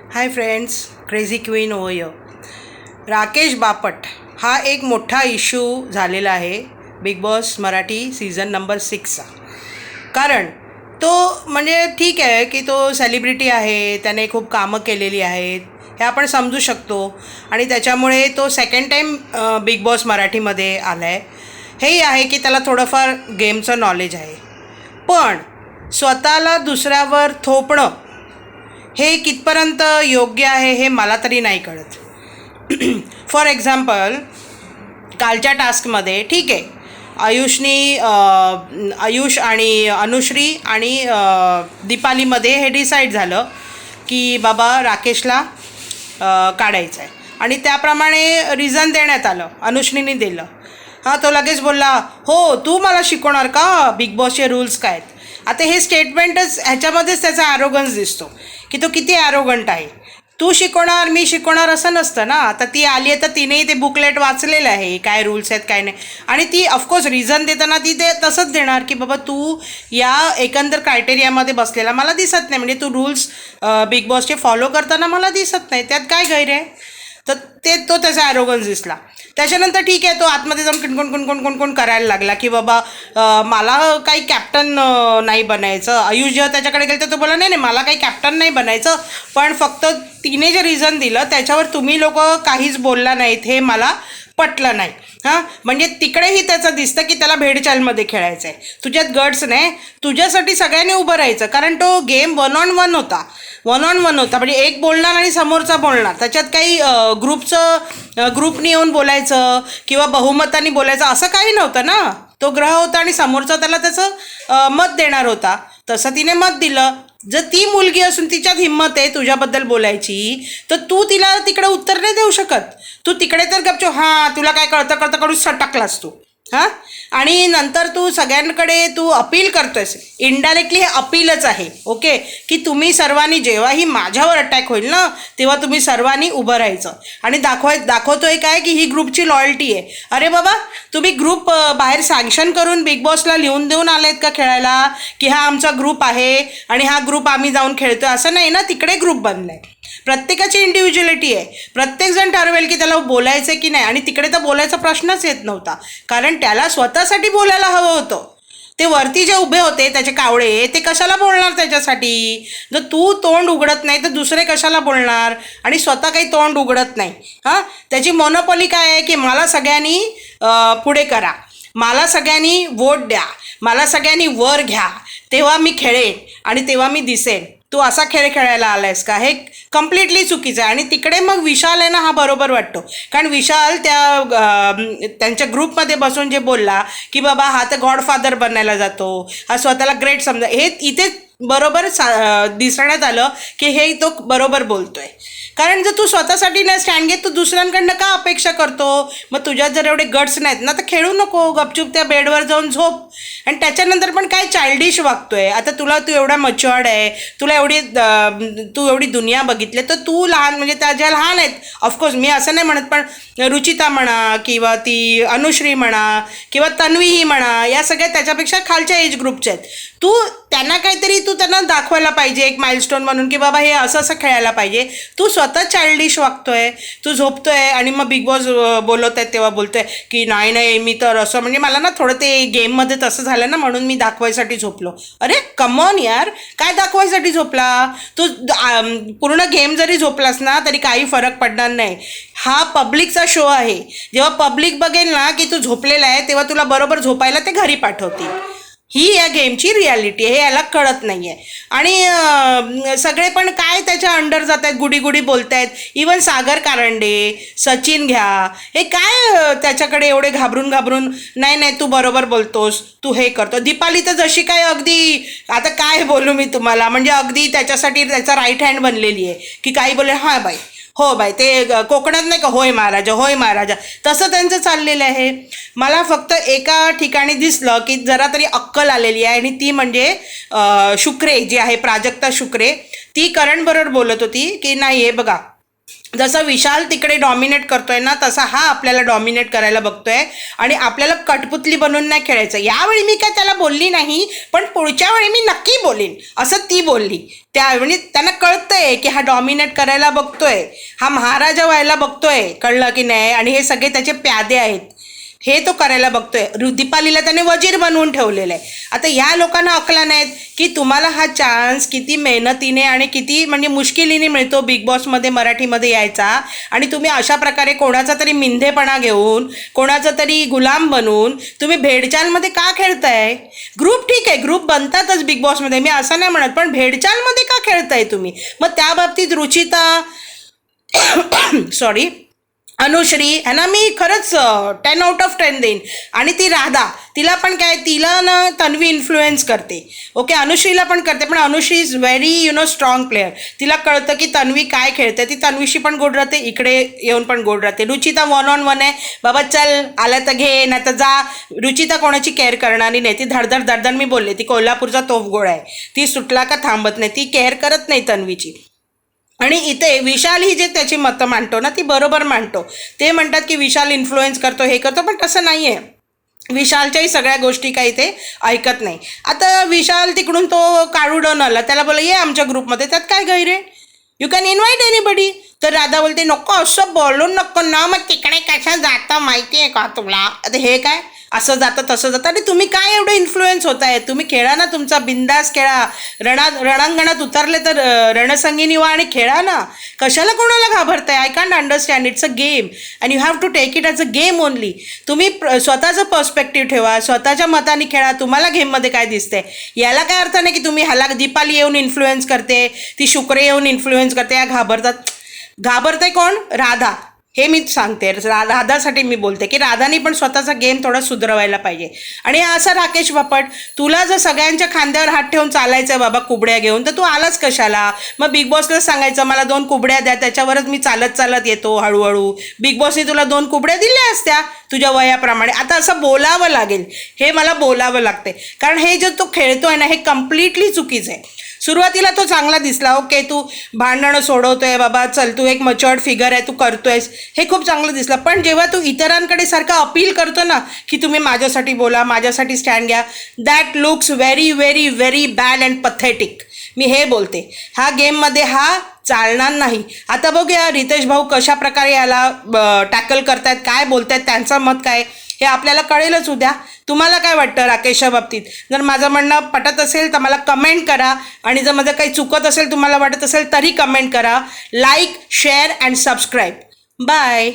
Hi friends, crazy queen ओय. राकेश बापट हा एक मोठा इश्यू झालेला आहे big boss Marathi season number 6चा. कारण तो म्हणजे ठीक आहे की तो सेलिब्रिटी आहे, त्याने खूप कामं केलेली आहेत, हे आपण समजू शकतो. आणि त्याच्यामुळे तो सेकंड टाईम बिग बॉस मराठीमध्ये आला आहे. हेही आहे की त्याला थोडंफार गेमचं नॉलेज आहे. पण स्वतःला दुसऱ्यावर थोपणं हे कितपर्यंत योग्य आहे हे मला तरी नाही कळत. फॉर एक्झाम्पल, कालच्या टास्कमध्ये ठीक आहे, आयुष आणि अनुश्री आणि दीपालीमध्ये हे डिसाईड झालं की बाबा राकेशला काढायचं आहे. आणि त्याप्रमाणे रिझन देण्यात आलं, अनुश्रीने दिलं. हां, तो लगेच बोलला, हो तू मला शिकवणार का बिग बॉसचे रूल्स काय आहेत. आता हे स्टेटमेंटच ह्याच्यामध्येच त्याचा ॲरोगन्स दिसतो की तो किती ॲरोगंट आहे. तू शिकवणार, मी शिकवणार असं नसतं ना. आता ती आली आहे तर तिनेही ते बुकलेट वाचलेलं आहे, काय रूल्स आहेत काय नाही. आणि ती ऑफकोर्स रिझन देताना ती ते तसंच देणार की बाबा तू या एकंदर क्रायटेरियामध्ये बसलेला मला दिसत नाही, म्हणजे तू रूल्स बिग बॉसचे फॉलो करताना मला दिसत नाही, त्यात काय गैर आहे. तर तो त्याचा ॲरोगन्स दिसला. त्याच्यानंतर ठीक आहे, तो आतमध्ये जाऊन किणकोण करायला लागला की बाबा मला काही कॅप्टन नाही बनायचं. आयुष जेव्हा त्याच्याकडे गेलं तर तो बोला, नाही नाही मला काही कॅप्टन नाही बनायचं, पण फक्त तिने जे रिझन दिलं त्याच्यावर तुम्ही लोक काहीच बोलला नाहीत, हे मला पटलं नाही. हां, म्हणजे तिकडेही त्याचं दिसतं की त्याला भेडचालमध्ये खेळायचं आहे. तुझ्यात गट्स नाही, तुझ्यासाठी सगळ्यांनी उभं राहायचं. कारण तो गेम वन ऑन वन होता, म्हणजे एक बोलणार आणि समोरचा बोलणार. त्याच्यात काही ग्रुपनी येऊन बोलायचं किंवा बहुमतानी बोलायचं असं काही नव्हतं ना. तो ग्रह होता आणि समोरचा त्याला त्याचं मत देणार होता, तसं तिने मत दिलं. जर ती मुलगी असून तिच्यात हिंमत आहे तुझ्याबद्दल बोलायची, तर तू तिला तिकडे उत्तर नाही देऊ शकत. तू तिकडे तर गपचो हां तुला काय कळतं करून सटकलास तू. हां, आणि नंतर तू सगळ्यांकडे तू अपील करतोयस. इनडायरेक्टली हे अपीलच आहे, ओके, की तुम्ही सर्वांनी जेव्हाही माझ्यावर अटॅक होईल ना तेव्हा तुम्ही सर्वांनी उभं राहायचं. आणि दाखवतोय काय की ही ग्रुपची लॉयल्टी आहे. अरे बाबा, तुम्ही ग्रुप बाहेर सँक्शन करून बिग बॉसला लिहून देऊन आलेत का खेळायला की हा आमचा ग्रुप आहे आणि हा ग्रुप आम्ही जाऊन खेळतोय, असं नाही ना. तिकडे ग्रुप बनलाय, प्रत्येकाची इंडिव्हिज्युअलिटी आहे. प्रत्येकजण ठरवेल की त्याला बोलायचं की नाही. आणि तिकडे तर बोलायचा प्रश्नच येत नव्हता, कारण त्याला स्वतःसाठी बोलायला हवं होतं. ते वरती जे उभे होते त्याचे कावळे, ते कशाला बोलणार त्याच्यासाठी. जर तू तोंड उघडत नाही तर दुसरे कशाला बोलणार. आणि स्वतः काही तोंड उघडत नाही. हां, त्याची मोनोपॉली काय आहे की मला सगळ्यांनी पुढे करा, मला सगळ्यांनी वोट द्या, मला सगळ्यांनी वर घ्या, तेव्हा मी खेळेन आणि तेव्हा मी दिसेन. तू असा खेळ खेळायला आलायस का, हे कम्प्लिटली चुकीचं आहे. आणि तिकडे मग विशाल आहे ना, हा बरोबर वाटतो. कारण विशाल त्यांच्या ग्रुपमध्ये बसून जे बोलला की बाबा हा तर गॉडफादर बनायला जातो, हा स्वतःला ग्रेट समजा, हे इथे बरोबर दिसण्यात आलं की हे तो बरोबर बोलतोय. कारण जर तू स्वतःसाठी नाही स्टँड घेत, तू दुसऱ्यांकडनं का अपेक्षा करतो. मग तुझ्यात जर एवढे गट्स नाहीत ना तर खेळू नको, गपचूप त्या बेडवर जाऊन झोप. आणि त्याच्यानंतर पण काय चाइल्डिश वागतोय. आता तू एवढा मच्युअर्ड आहे, तू एवढी दुनिया बघितली, तर तू लहान म्हणजे त्या ज्या लहान आहेत, ऑफकोर्स मी असं नाही म्हणत, पण रुचिता म्हणा किंवा ती अनुश्री म्हणा किंवा तन्वीही म्हणा, या सगळ्या त्याच्यापेक्षा खालच्या एज ग्रुपच्या आहेत. तू त्यांना काहीतरी त्यांना दाखवायला पाहिजे एक माइलस्टोन म्हणून की बाबा हे असं असं खेळायला पाहिजे. तू स्वतः चाइल्डिश वागतोय, तू झोपतोय आणि मग बिग बॉस बोलवत आहेत तेव्हा बोलतोय की नाही मी तर असं, म्हणजे मला ना थोडं ते गेममध्ये तसं झालं ना म्हणून मी दाखवायसाठी झोपलो. अरे कमॉन यार, काय दाखवायसाठी झोपला तू. पूर्ण गेम जरी झोपलास ना तरी काही फरक पडणार नाही. हा पब्लिकचा शो आहे. जेव्हा पब्लिक बघेल ना की तू झोपलेला आहे तेव्हा तुला बरोबर झोपायला ते घरी पाठवतील. ही या गेमची रियालिटी आहे, हे याला कळत नाही आहे. आणि सगळे पण काय त्याच्या अंडर जात आहेत, गुडी बोलत आहेत. इवन सागर कारंडे, सचिन घ्या, हे काय त्याच्याकडे एवढे घाबरून नाही तू बरोबर बोलतोस, तू हे करतो. दीपाली तर जशी काय अगदी, आता काय बोलू मी तुम्हाला, म्हणजे अगदी त्याच्यासाठी त्याचा राईट हँड बनलेली आहे की काही बोले हां बाई, हो बाई, ते कोकणात नाही का होय महाराजा, तसं त्यांचं चाललेलं आहे. मला फक्त एका ठिकाणी दिसलं की जरा तरी अक्कल आलेली आहे, आणि ती म्हणजे शुक्रे जी आहे, प्राजक्ता शुक्रे, ती करण बरोबर बोलत होती की नाही हे बघा, जसं विशाल तिकडे डॉमिनेट करतोय ना, तसा हा आपल्याला डॉमिनेट करायला बघतोय आणि आपल्याला कठपुतली बनून नाही खेळायचं. यावेळी मी काय त्याला बोलली नाही, पण पुढच्या वेळी मी नक्की बोलीन असं ती बोलली. त्यावेळी त्यांना कळतंय की हा डॉमिनेट करायला बघतोय, हा महाराजा व्हायला बघतोय, कळलं की नाही. आणि हे सगळे त्याचे प्यादे आहेत, हे तो करायला बघतोय. दीपालीला त्याने वजीर बनवून ठेवलेलं आहे. आता या लोकांना अकला नाहीत की तुम्हाला हा चान्स किती मेहनतीने आणि किती म्हणजे मुश्किलीने मिळतो बिग बॉसमध्ये मराठीमध्ये यायचा, आणि तुम्ही अशा प्रकारे कोणाचा तरी मिंधेपणा घेऊन, कोणाचा तरी गुलाम बनून तुम्ही भेडचालमध्ये का खेळताय. ग्रुप ठीक आहे, ग्रुप बनतातच बिग बॉसमध्ये, मी असं नाही म्हणत, पण भेडचालमध्ये का खेळताय तुम्ही. मग त्या बाबतीत रुचिता सॉरी अनुश्री ह्यांना मी खरंच 10/10 देईन. आणि ती राधा, तिला पण काय, तिला ना तन्वी इन्फ्लुएन्स करते. ओके, अनुश्रीला पण करते, पण Anushree is very strong player. तिला कळतं की तन्वी काय खेळते, ती तन्वीशी पण गोड राहते, इकडे येऊन पण गोड राहते. रुचिता 1-on-1 आहे, बाबा चल आलं तर घे नाही तर जा. रुचिता कोणाची केअर करणारी नाही, ती धडधड धडधड, मी बोलले ती कोल्हापूरचा तोफगोळा आहे, ती सुटला का थांबत नाही, ती केअर करत नाही तन्वीची. आणि इथे विशाल ही जे त्याची मतं मांडतो ना, ती बरोबर मांडतो. ते म्हणतात की विशाल इन्फ्लुएन्स करतो, हे करतो, पण तसं नाही आहे. विशालच्याही सगळ्या गोष्टी काही ते ऐकत नाही. आता विशाल तिकडून तो काढून आला, त्याला बोला ये आमच्या ग्रुपमध्ये, त्यात काय गैर आहे, यू कॅन इन्व्हाइट एनीबडी. तर राधा बोलते नको असं बोलून नको ना, मग तिकडे कसं जातं माहिती आहे का तुला. आता हे काय असं जातं तसं जातं, आणि तुम्ही काय एवढं इन्फ्लुएन्स होत आहे. तुम्ही खेळा ना, तुमचा बिंदास खेळा, रणांगणात उतरले तर रणसंगीनी व्हा आणि खेळा ना. कशाला कोणाला घाबरताय. I can't understand. It's a game and you have to take it as a game only. तुम्ही स्वतःचं पर्स्पेक्टिव्ह ठेवा, स्वतःच्या मताने खेळा, तुम्हाला गेममध्ये काय दिसतंय. याला काय अर्थ नाही की तुम्ही ह्याला दीपाली येऊन इन्फ्लुएन्स करते, ती शुक्रे येऊन इन्फ्लुएन्स करते, या घाबरतात. घाबरते कोण, राधा. हे मी सांगते, राधासाठी मी बोलते की राधानी पण स्वतःचा गेम थोडा सुधरवायला पाहिजे. आणि असं राकेश बापट, तुला जर सगळ्यांच्या खांद्यावर हात ठेवून चालायचं आहे बाबा कुबड्या घेऊन, तर तू आलाच कशाला. मग बिग बॉसला सांगायचं मला 2 कुबड्या द्या, त्याच्यावरच मी चालत चालत येतो हळूहळू. बिग बॉसने तुला 2 कुबड्या दिल्या असत्या तुझ्या वयाप्रमाणे. आता असं बोलावं लागेल, हे मला बोलावं लागते, कारण हे जे तो खेळतोय ना, हे कम्प्लिटली चुकीचं आहे. सुरुवातीला तो चांगला दिसला, ओके तू भांडणं सोडवतोय बाबा, चल तू एक मच्युअर्ड फिगर आहे, तू करतोयस, हे खूप चांगलं दिसलं. पण जेव्हा तू इतरांकडे सारखं अपील करतो ना की तुम्ही माझ्यासाठी बोला, माझ्यासाठी स्टँड घ्या, that looks very very very bad and pathetic. मी हे बोलते, हा गेममध्ये हा चालणार नाही. आता बघूया रितेश भाऊ कशा प्रकारे याला टॅकल करतायत, काय बोलतायत, त्यांचं मत काय हे आपल्याला कळेलच उद्या. तुम्हाला काय वाटतं राकेशच्या बाबतीत. जर माझं म्हणणं पटत असेल तर मला कमेंट करा, आणि जर माझं काही चुकत असेल, तुम्हाला वाटत असेल तरी कमेंट करा. Like, share and subscribe. Bye.